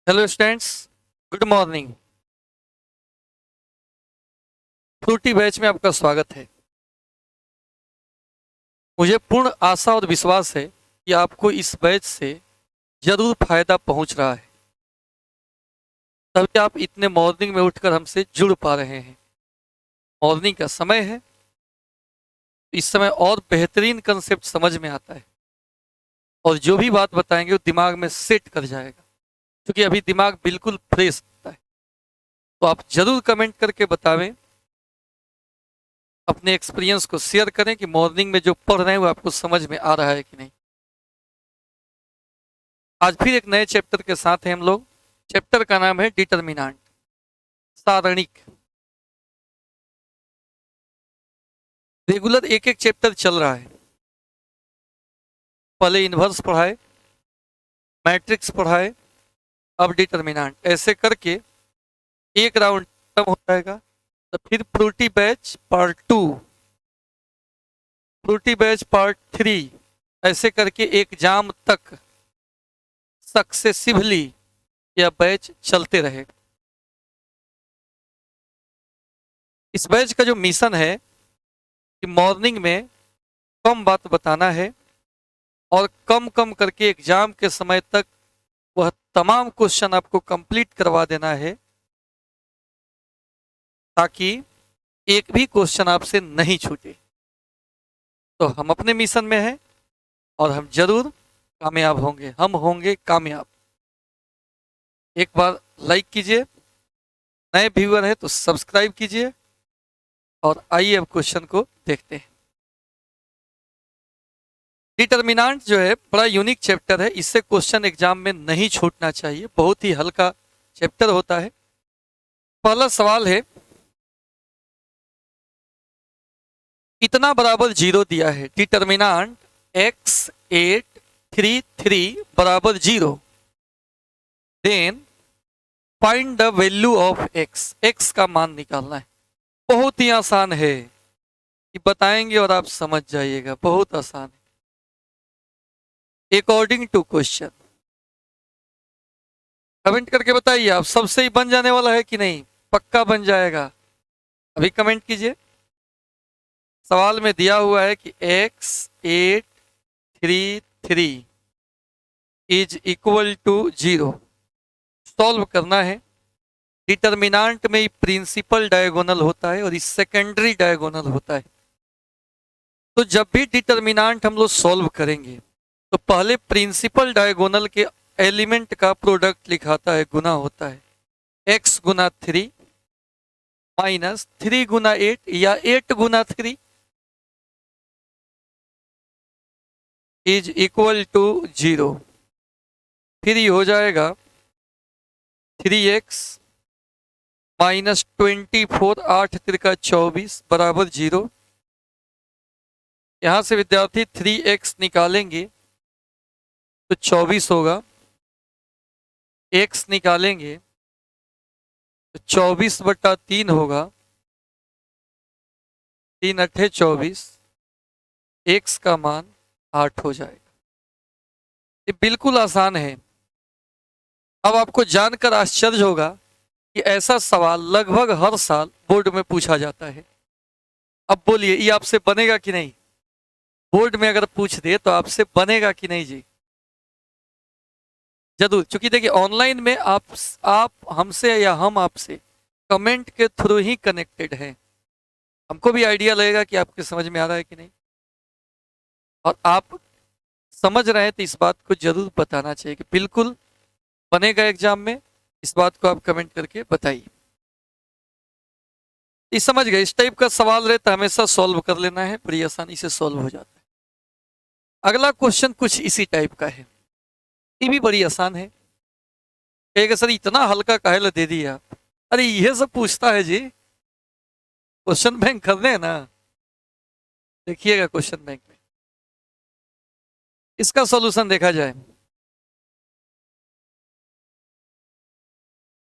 Hello students, good morning. Frooti batch में आपका स्वागत है। मुझे पूर्ण आशा और विश्वास है कि आपको इस बैच से जरूर फायदा पहुंच रहा है, तभी आप इतने मॉर्निंग में उठकर हमसे जुड़ पा रहे हैं। मॉर्निंग का समय है, इस समय और बेहतरीन कंसेप्ट समझ में आता है और जो भी बात बताएंगे वो दिमाग में सेट कर जाएगा, क्योंकि अभी दिमाग बिल्कुल फ्रेश होता है। तो आप जरूर कमेंट करके बतावें, अपने एक्सपीरियंस को शेयर करें कि मॉर्निंग में जो पढ़ रहे हैं वो आपको समझ में आ रहा है कि नहीं। आज फिर एक नए चैप्टर के साथ हैं हम लोग। चैप्टर का नाम है डिटर्मिनांट, सारणिक। रेगुलर एक एक चैप्टर चल रहा है। पहले इनवर्स पढ़ाए, मैट्रिक्स पढ़ाए, अब डिटर्मिनांट, ऐसे करके एक राउंड खत्म हो जाएगा। तो फिर Frooti batch part 2, Frooti batch part 3, ऐसे करके एग्जाम तक सक्सेसिवली यह बैच चलते रहे। इस बैच का जो मिशन है कि मॉर्निंग में कम बात बताना है और कम कम करके एग्जाम के समय तक वह तमाम क्वेश्चन आपको कंप्लीट करवा देना है, ताकि एक भी क्वेश्चन आपसे नहीं छूटे। तो हम अपने मिशन में हैं और हम जरूर कामयाब होंगे, हम होंगे कामयाब। एक बार लाइक कीजिए, नए व्यूअर है तो सब्सक्राइब कीजिए और आइए अब क्वेश्चन को देखते हैं। डिटर्मिनेंट जो है बड़ा यूनिक चैप्टर है, इससे क्वेश्चन एग्जाम में नहीं छूटना चाहिए। बहुत ही हल्का चैप्टर होता है। पहला सवाल है, इतना बराबर 0 दिया है, डिटर्मिनेंट x833 बराबर 0, then find the value of x। x का मान निकालना है। बहुत ही आसान है, कि बताएंगे और आप समझ जाइएगा, बहुत आसान है अकॉर्डिंग टू क्वेश्चन। कमेंट करके बताइए, आप सबसे ही बन जाने वाला है कि नहीं, पक्का बन जाएगा। अभी कमेंट कीजिए। सवाल में दिया हुआ है कि x833 is equal to 0, solve करना है। डिटर्मिनेंट में प्रिंसिपल डायगोनल होता है और इस सेकेंडरी डायगोनल होता है। तो जब भी डिटर्मिनेंट हम लोग सॉल्व करेंगे तो पहले प्रिंसिपल डायगोनल के एलिमेंट का प्रोडक्ट लिखाता है, गुना होता है। x गुना 3 माइनस 3 गुना 8 या 8 गुना 3 इज इक्वल टू 0। फिर ये हो जाएगा 3x माइनस 24, 8 तिरका 24 बराबर 0। यहां से विद्यार्थी 3x निकालेंगे तो 24 होगा, x निकालेंगे तो 24/3 होगा, 3 अट्ठे 24, x का मान 8 हो जाएगा। ये बिल्कुल आसान है। अब आपको जानकर आश्चर्य होगा कि ऐसा सवाल लगभग हर साल बोर्ड में पूछा जाता है। अब बोलिए, ये आपसे बनेगा कि नहीं? बोर्ड में अगर पूछ दे तो आपसे बनेगा कि नहीं जी? जरूर, क्योंकि देखिए ऑनलाइन में आप हमसे या हम आपसे कमेंट के थ्रू ही कनेक्टेड हैं। हमको भी आइडिया लगेगा कि आपके समझ में आ रहा है कि नहीं, और आप समझ रहे हैं तो इस बात को जरूर बताना चाहिए कि बिल्कुल बनेगा एग्जाम में। इस बात को आप कमेंट करके बताइए। ये समझ गए, इस टाइप का सवाल रहता है हमेशा सॉल्व कर लेना है, बड़ी आसानी से सॉल्व हो जाता है। अगला क्वेश्चन कुछ इसी टाइप का है, ये भी बड़ी आसान है। कहेगा सर इतना हल्का काहे दे दिया आप? अरे ये सब पूछता है जी, क्वेश्चन बैंक करने हैं ना। देखिएगा क्वेश्चन बैंक में इसका सॉल्यूशन देखा जाए,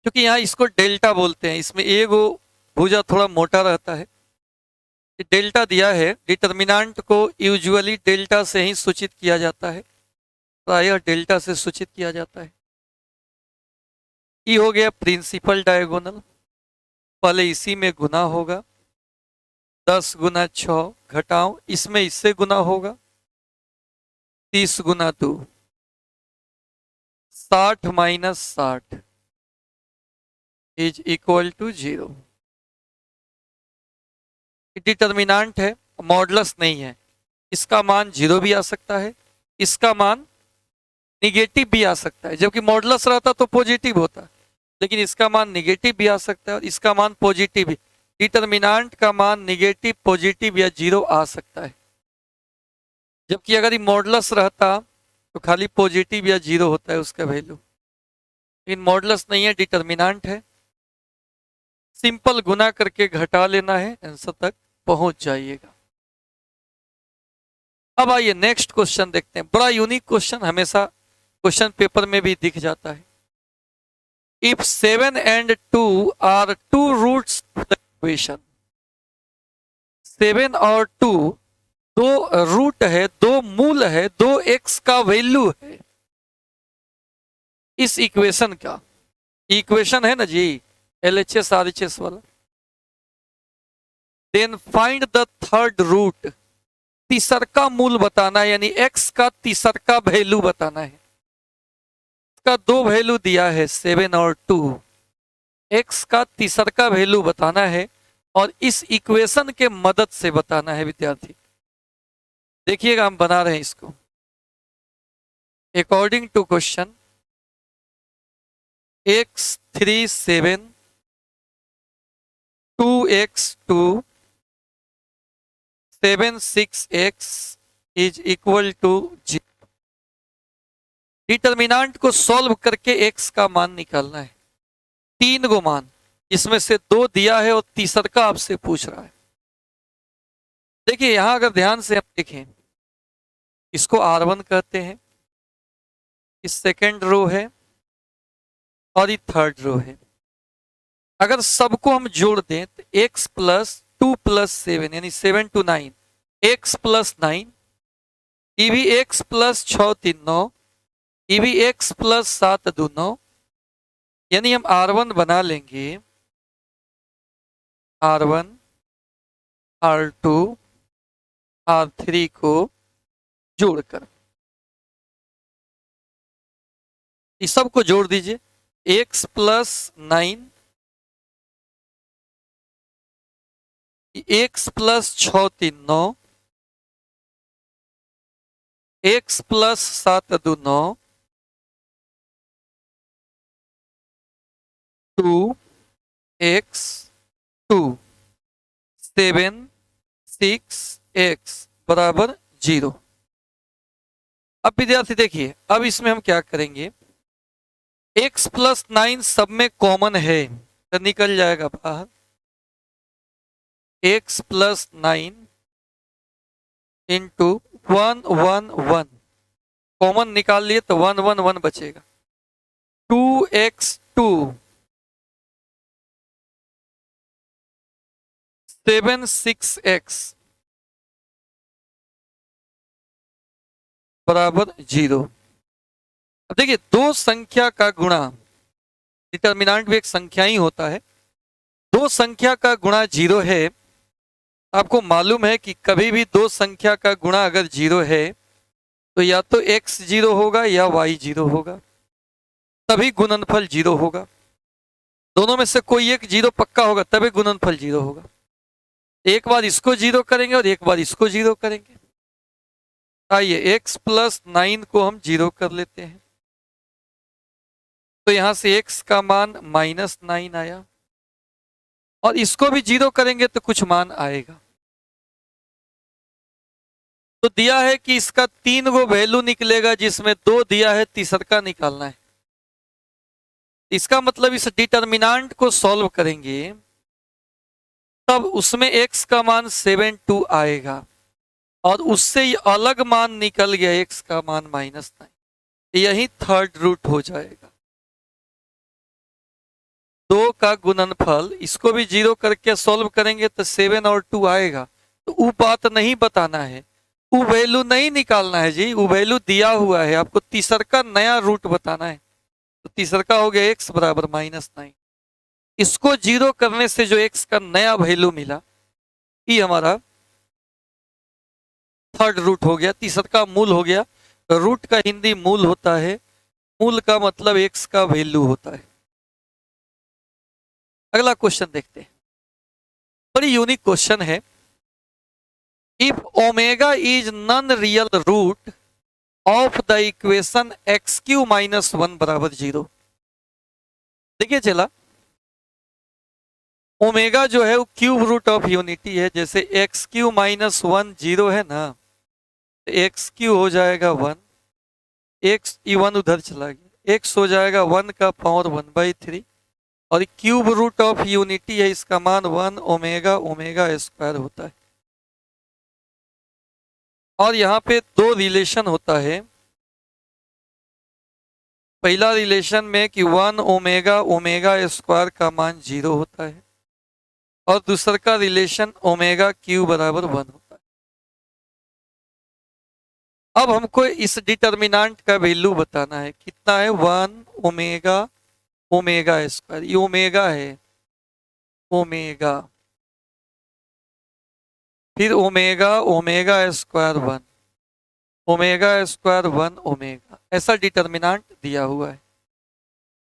क्योंकि यहाँ इसको डेल्टा बोलते हैं। इसमें एगो भुजा थोड़ा मोटा रहता है। डेल्टा दिया है, डिटर्मिनेंट को यूजुअली डेल्टा से ही सूचित किया जाता है, प्रायः डेल्टा से सूचित किया जाता है। ये हो गया प्रिंसिपल डायगोनल, पहले इसी में गुना होगा, 10 गुना 6 घटाओ, इसमें इससे गुना होगा, 30 गुना 2, 60 minus 60 is equal to 0। Determinant है, मॉडुलस नहीं है, इसका मान 0 भी आ सकता है, इसका मान निगेटिव भी आ सकता है, जबकि मॉडुलस रहता तो पॉजिटिव होता, लेकिन इसका मान निगेटिव भी आ सकता है और इसका मान पॉजिटिव भी। डिटर्मिनांट का मान निगेटिव, पॉजिटिव या 0 आ सकता है, जबकि अगर ये मॉडुलस रहता तो खाली पॉजिटिव या 0 होता है उसका वैल्यू, लेकिन मॉडुलस नहीं है, डिटर्मिनांट है। सिंपल गुना करके घटा लेना है, आंसर तक पहुंच जाइएगा। अब आइए नेक्स्ट क्वेश्चन देखते हैं, बड़ा यूनिक क्वेश्चन, हमेशा क्वेश्चन पेपर में भी दिख जाता है। If 7 and 2 are two roots of the equation, 7 और 2 दो रूट है, दो मूल है, दो एक्स का वैल्यू है इस इक्वेशन का। इक्वेशन है ना जी, LHS RHS वाला। Then find the third root, तीसरका मूल बताना है, यानी एक्स का तीसरका वैल्यू बताना है। इसका दो वैल्यू दिया है 7 और 2, एक्स का तीसरका वैल्यू बताना है और इस इक्वेशन के मदद से बताना है विद्यार्थी। देखिएगा हम बना रहे हैं इसको according to question. x3 7, 2x2 7 6x is equal to 0। Determinant को सॉल्व करके x का मान निकालना है, 3 गो मान, इसमें से 2 दिया है और तीसरा आपसे पूछ रहा है। देखिए यहां अगर ध्यान से हम देखें, इसको R1 कहते हैं, इस सेकेंड रो है और ये थर्ड रो है। अगर सबको हम जोड़ दें तो x प्लस 2 प्लस 7 यानी 7 to 9, x प्लस 9, ये भी x प्लस 6 3 9, ये भी x प्लस 7 2 9, यानी हम R1 बना लेंगे, R1 R2 R3 को जोड़कर। इस सब को जोड़ दीजिए, x plus 9, x plus 6 3 9, x plus 7 2 9, 2 x 2 7 6 x बराबर 0। अब विद्यार्थी देखिए, अब इसमें हम क्या करेंगे, x प्लस 9 सब में कॉमन है तो निकल जाएगा बाहर, x प्लस 9 इंटू 1 1 1, कॉमन निकाल लिए तो 1 1 1 बचेगा, 2x2 7 6x बराबर 0। अब देखिए दो संख्या का गुणा, डिटर्मिनेंट भी एक संख्या ही होता है, दो संख्या का गुणा 0 है। आपको मालूम है कि कभी भी दो संख्या का गुणा अगर 0 है तो या तो x 0 होगा या y 0 होगा, तभी गुणनफल 0 होगा। दोनों में से कोई एक 0 पक्का होगा तभी गुणनफल 0 होगा। एक बार इसको 0 करेंगे और एक बार इसको 0 करेंगे। आइए x प्लस 9 को हम 0 कर लेते हैं, तो यहां से x का मान -9 आया, और इसको भी 0 करेंगे तो कुछ मान आएगा। तो दिया है कि इसका 3 गो वैल्यू निकलेगा, जिसमें 2 दिया है, तीसरा निकालना है। इसका मतलब इस डिटर्मिनेंट को सॉल्व करेंगे तब उसमें x का मान 7 2 आएगा, और उससे ये अलग मान निकल गया x का मान -9, यही थर्ड रूट हो जाएगा। 2 का गुणनफल, इसको भी 0 करके सॉल्व करेंगे तो 7 और 2 आएगा। तो वो बात नहीं बताना है, वो वैल्यू नहीं निकालना है जी, वो वैल्यू दिया हुआ है, आपको तीसरा का नया रूट बताना है। तो तीसरा का हो गया x बराबर -9। इसको जीरो करने से जो x का नया वैल्यू मिला ये हमारा थर्ड रूट हो गया, तीसरा का मूल हो गया। रूट का हिंदी मूल होता है, मूल का मतलब x का वैल्यू होता है। अगला क्वेश्चन देखते हैं, बड़ी यूनिक क्वेश्चन है। If omega is non real root of the equation x³ - 1 बराबर 0। देखिए चला, ओमेगा जो है वो क्यूब रूट ऑफ यूनिटी है। जैसे x³ - 1 0 है ना, तो x³ हो जाएगा 1, x ये 1 उधर चला गया, x हो जाएगा 1 का पावर 1/3 और क्यूब रूट ऑफ यूनिटी है, इसका मान 1 ओमेगा ओमेगा स्क्वायर होता है। और यहाँ पे दो रिलेशन होता है। पहला रिलेशन में कि 1 ओमेगा ओमेगा स्क्वायर का मान 0 होता है और दूसरा का रिलेशन ओमेगा क्यू बराबर 1 होता है। अब हमको इस डिटर्मिनेंट का वैल्यू बताना है, कितना है 1 ओमेगा ओमेगा स्क्वायर, ये ओमेगा है, ओमेगा फिर omega omega square 1, omega square 1 omega, ऐसा डिटर्मिनेंट दिया हुआ है।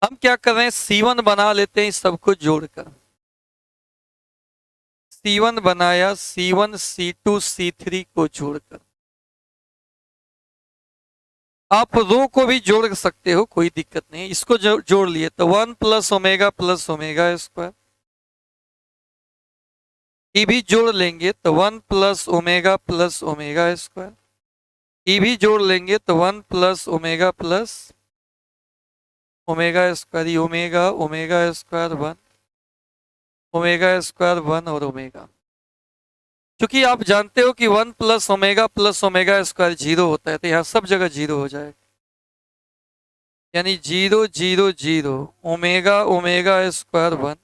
हम क्या कर रहे हैं, C1 बना लेते हैं इस सबको जोड़कर। C1 बनाया, C1 C2 C3 को जोड़कर। आप रो को भी जोड़ सकते हो, कोई दिक्कत नहीं। इसको जोड़ लिए तो 1 + ओमेगा + ओमेगा स्क्वायर, ये भी जोड़ लेंगे तो 1 + ओमेगा + ओमेगा स्क्वायर, ये भी जोड़ लेंगे तो 1 + ओमेगा + ओमेगा स्क्वायर, ये omega omega square 1 omega square 1 और ओमेगा। क्योंकि आप जानते हो कि 1 + ओमेगा + ओमेगा स्क्वायर 0 होता है, तो यहाँ सब जगह 0 हो जाएगा, यानी 0 0 0 omega omega square 1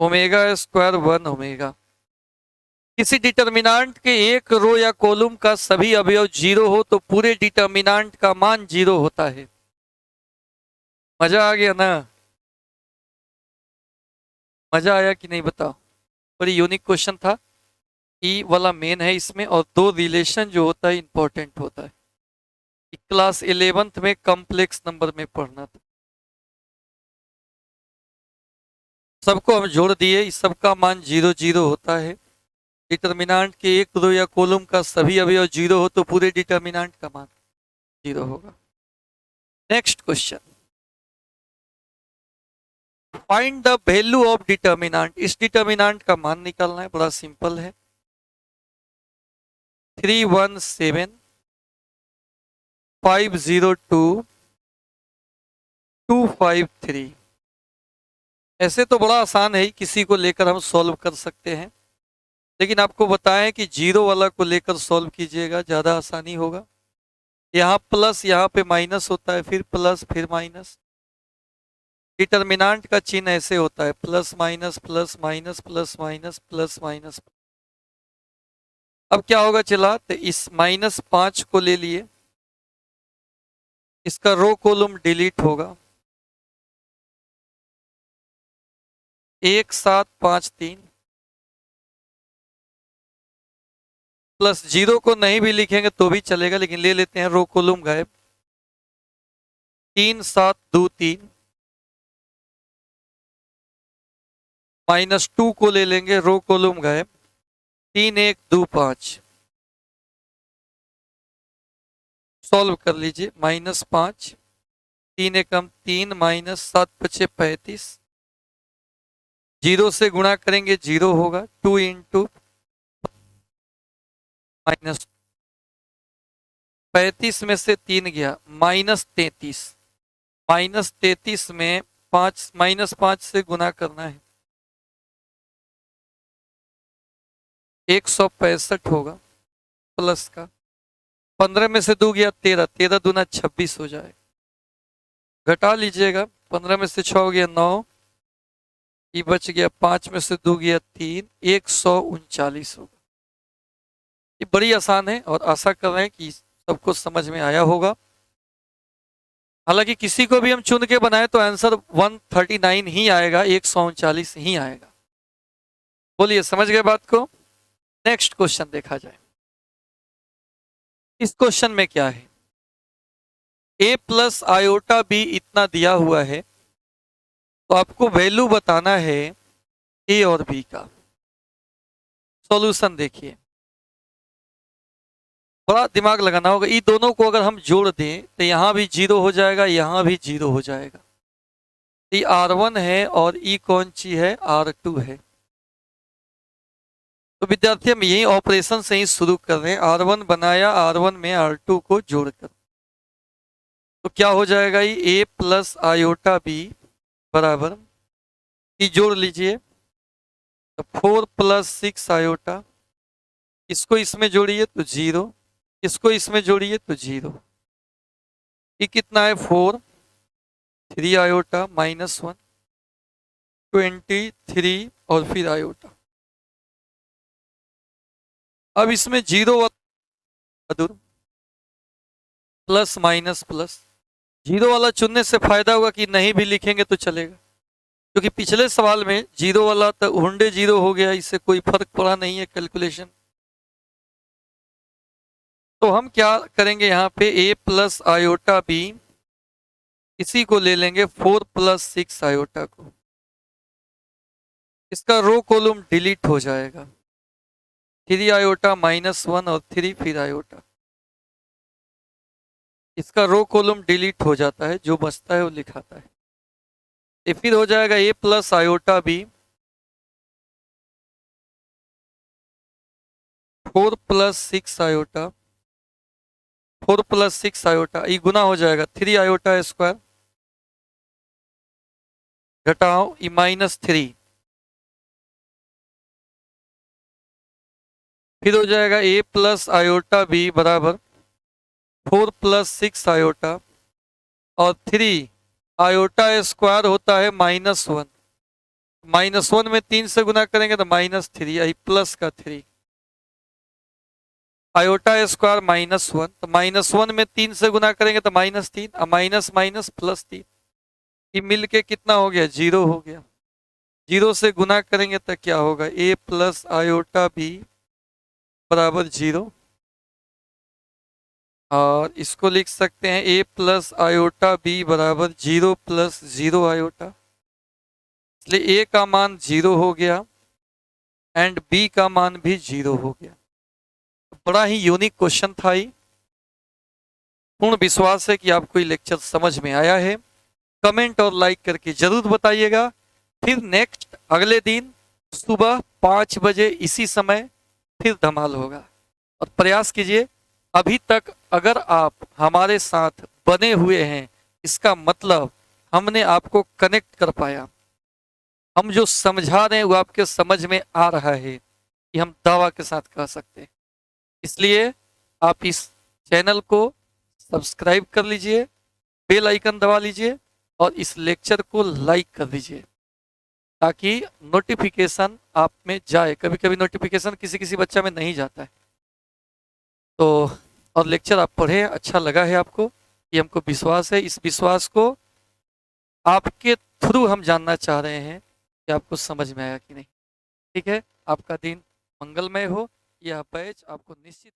omega square 1 omega. किसी डिटर्मिनेंट के एक रो या कॉलम का सभी अवयव 0 हो तो पूरे डिटर्मिनेंट का मान 0 होता है। मजा आ गया ना, मजा आया कि नहीं बताओ। बड़ी यूनिक क्वेश्चन था, ई वाला मेन है इसमें, और दो रिलेशन जो होता है इंपॉर्टेंट होता है। क्लास 11th में कॉम्प्लेक्स नंबर में पढ़ना था। सबको हम जोड़ दिए, इस सबका मान 0 0 होता है। डिटर्मिनेंट के एक रो या कॉलम का सभी अवयव 0 हो तो पूरे डिटर्मिनेंट का मान 0 होगा। Next question, find the value of determinant. इस डिटर्मिनेंट का मान निकालना है, बड़ा सिंपल है। 317 502 253। ऐसे तो बड़ा आसान है, किसी को लेकर हम सॉल्व कर सकते हैं, लेकिन आपको बताएं कि 0 वाला को लेकर सॉल्व कीजिएगा, ज्यादा आसानी होगा। यहाँ प्लस यहाँ पे माइनस होता है, फिर प्लस फिर माइनस। डिटर्मिनेंट का चिन्ह ऐसे होता है, plus minus plus minus plus minus plus minus. अब क्या होगा चला, तो इस -5 को ले लिए, इसका रो कॉलम डिलीट होगा। 1 7 5 3 प्लस 0 को नहीं भी लिखेंगे तो भी चलेगा, लेकिन ले लेते हैं, रो कॉलम गायब। 3 7 2 3 -2 को ले लेंगे, रो कॉलम गायब। 3 1 2 5 सॉल्व कर लीजिए। -5 3 एकम 3 -7 5 35, 0 से गुणा करेंगे 0 होगा। 2 × -35 में से 3 गया, -33, -33 में 5 -5 से गुणा करना है, 165 होगा प्लस का। 15 में से 2 गया 13, 13 दूना 26 हो जाएगा। घटा लीजिएगा, 15 में से 6 हो गया 9, ये बच गया 5 में से 2 गया 3, 139 होगा। ये बड़ी आसान है और आशा कर रहे हैं कि सबको समझ में आया होगा। हालांकि किसी को भी हम चुन के बनाए तो आंसर 139 ही आएगा, 139 ही आएगा। बोलिए समझ गए बात को। नेक्स्ट क्वेश्चन देखा जाए। इस क्वेश्चन में क्या है, a प्लस आयोटा b इतना दिया हुआ है, तो आपको वैल्यू बताना है a और b का। सॉल्यूशन देखिए, बड़ा दिमाग लगाना होगा। ये दोनों को अगर हम जोड़ दें तो यहां भी 0 हो जाएगा, यहां भी 0 हो जाएगा। ये R1 है और ई कौन सी है, R2 है। तो विद्यार्थी हम यही ऑपरेशन से ही शुरू कर रहे हैं। R1 बनाया, R1 में R2 को जोड़कर, तो क्या हो जाएगा, ये a प्लस आयोटा b बराबर, ये जोड़ लीजिए तो 4 प्लस 6 आयोटा, इसको इसमें जोड़िए तो 0, इसको इसमें जोड़िए तो 0। ये कितना है, 4, 3 आयोटा माइनस 1, 23 और फिर आयोटा। अब इसमें 0 प्लस माइनस प्लस, 0 वाला चुनने से फायदा होगा कि नहीं भी लिखेंगे तो चलेगा, क्योंकि पिछले सवाल में 0 वाला तो हुंडे 0 हो गया, इससे कोई फर्क पड़ा नहीं है कैलकुलेशन। तो हम क्या करेंगे, यहाँ पे a प्लस आयोटा b, इसी को ले लेंगे 4 प्लस 6 आयोटा को, इसका रो कॉलम डिलीट हो जाएगा। 3 आयोटा माइनस 1 और 3 फिर आयोटा, इसका रो कॉलम डिलीट हो जाता है, जो बचता है वो लिखाता है। ये फिर हो जाएगा a plus iota b, 4 plus 6 iota, 4 plus 6 iota, ये गुना हो जाएगा 3 आयोटा स्क्वायर, घटाओ ये माइनस 3, फिर हो जाएगा a प्लस आयोटा b बराबर 4 प्लस 6 आयोटा और 3 आयोटा स्क्वायर होता है माइनस 1, माइनस 1 में 3 से गुना करेंगे तो माइनस 3, यही प्लस का 3, आयोटा स्क्वायर माइनस 1, तो माइनस 1 में 3 से गुना करेंगे तो माइनस 3, माइनस माइनस प्लस 3, ये मिल के कितना हो गया, 0 हो गया। 0 से गुना करेंगे तो क्या होगा, a प्लस आयोटा b बराबर 0, और इसको लिख सकते हैं a प्लस आयोटा b बराबर 0 प्लस 0 आयोटा, इसलिए a का मान 0 हो गया एंड b का मान भी 0 हो गया। बड़ा ही यूनिक क्वेश्चन था ये। पूर्ण विश्वास है कि आपको ये लेक्चर समझ में आया है। कमेंट और लाइक करके जरूर बताइएगा। फिर नेक्स्ट अगले दिन सुबह 5 बजे इसी समय फिर धमाल होगा, और प्रयास कीजिए। अभी तक अगर आप हमारे साथ बने हुए हैं, इसका मतलब हमने आपको कनेक्ट कर पाया, हम जो समझा रहे हैं वो आपके समझ में आ रहा है, कि हम दावा के साथ कह सकते हैं। इसलिए आप इस चैनल को सब्सक्राइब कर लीजिए, बेल आइकन दबा लीजिए और इस लेक्चर को लाइक कर दीजिए, ताकि नोटिफिकेशन आप में जाए। कभी कभी नोटिफिकेशन किसी किसी बच्चा में नहीं जाता है। तो और लेक्चर आप पढ़े, अच्छा लगा है आपको, ये हमको विश्वास है। इस विश्वास को आपके थ्रू हम जानना चाह रहे हैं कि आपको समझ में आया कि नहीं। ठीक है, आपका दिन मंगलमय हो। यह बैच आपको निश्चित